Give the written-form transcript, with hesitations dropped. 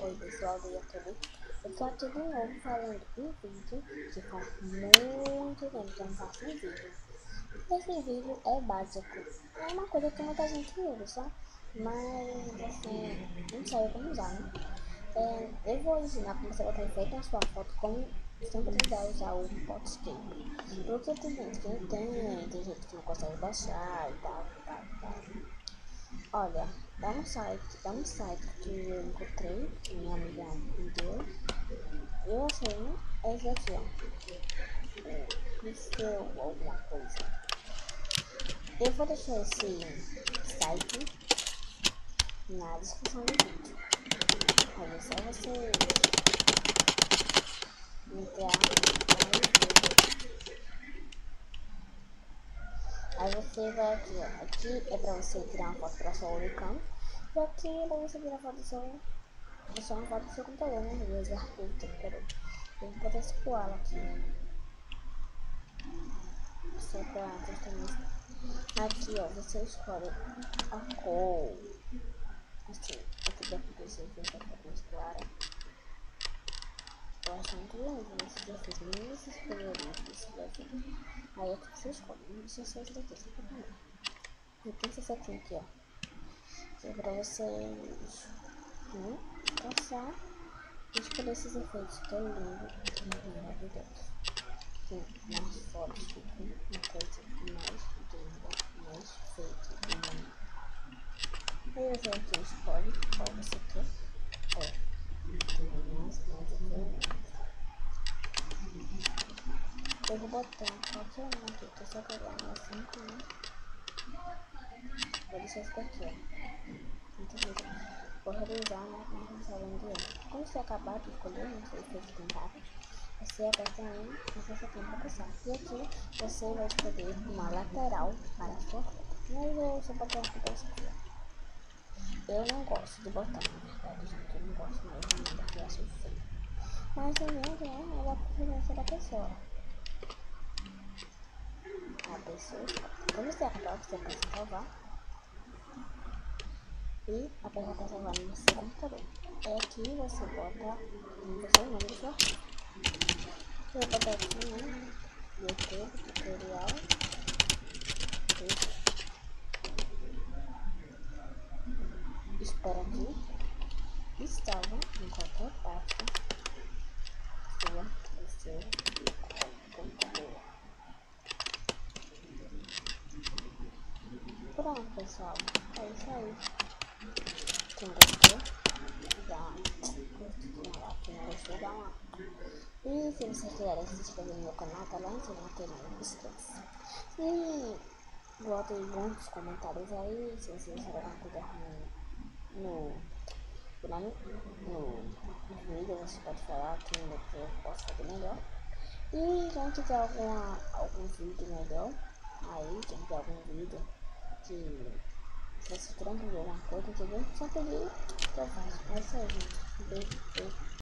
foi pessoal do YouTube. Eu tô aqui de novo falando um vídeo que faz muito tempo que eu não faço um vídeo. Esse vídeo é básico, é uma coisa que muita gente usa, só, mas assim, não sei como usar, né? Eu vou ensinar como você botar efeito na sua foto, como sempre vai usar o Photoscape. Porque tem gente que não tem gente que não consegue baixar e tal. Olha, é um site que eu encontrei, que minha amiga me deu. Eu achei, né? Esse aqui, ó. Pixel alguma coisa. Eu vou deixar esse site na descrição do vídeo. Aí é só você entrar aí você vai aqui, ó. Aqui é pra você tirar uma foto pra sua webcam. E aqui é pra você tirar foto do seu. Deixar uma foto do seu computador, né? E os arquivos que eu quero. Eu vou botar esse koala aqui. Só pra testar isso. Aqui, ó, você escolhe a cor. Assim, aqui dá pra você ver essa foto mais clara. Eu acho muito lindo esse exercício, nem esses coloridos desse daqui. Aí aqui você escolhe, deixa eu ser esse daqui, só pra ver. E tem esse aqui, ó. Que é pra vocês, né, passar e escolher esses efeitos tão lindos, maravilhosos. Tem mais fotos, ficam uma coisa mais linda, mais feita do mundo. Aí você aqui escolhe qual você quer. Ó, tem mais diferente. Eu vou botar qualquer um aqui, tô só pegando as 5, né? Vou deixar esse daqui, ó. Muito lindo. Vou realizar, né? Como você sabe onde é. Quando você acabar de escolher, não sei se tem vários, você aperta em e você tem para passar. E aqui você vai escolher uma lateral para a sua foto. Mas eu só botar aqui para você aqui, ó. Eu não gosto de botar, na verdade, gente. Eu não gosto mesmo, porque eu acho feio. Mas também, né? É da preferência da pessoa. A pessoa. Quando você acabar, você aperta salvar. E aperta para salvar no seu computador. É aqui você bota o seu nome do seu arquivo. Eu vou botar aqui, né? YouTube, tutorial. Espera aqui. E salva em qualquer parte do seu computador. Pronto, pessoal. É isso aí. Quem gostou, dá quem não gostou, dá uma. E se vocês quiserem se inscrever no meu canal, tá lá em cima, tem não esquece. E botem muitos comentários aí, se vocês tiverem alguma coisa ruim no vídeo, você pode falar que eu posso fazer melhor. E quem quiser algum vídeo melhor, aí, quem quiser algum vídeo que vocês queiram ver alguma coisa, entendeu? Só pedir que eu faço. É isso aí, gente. Beijo, beijo.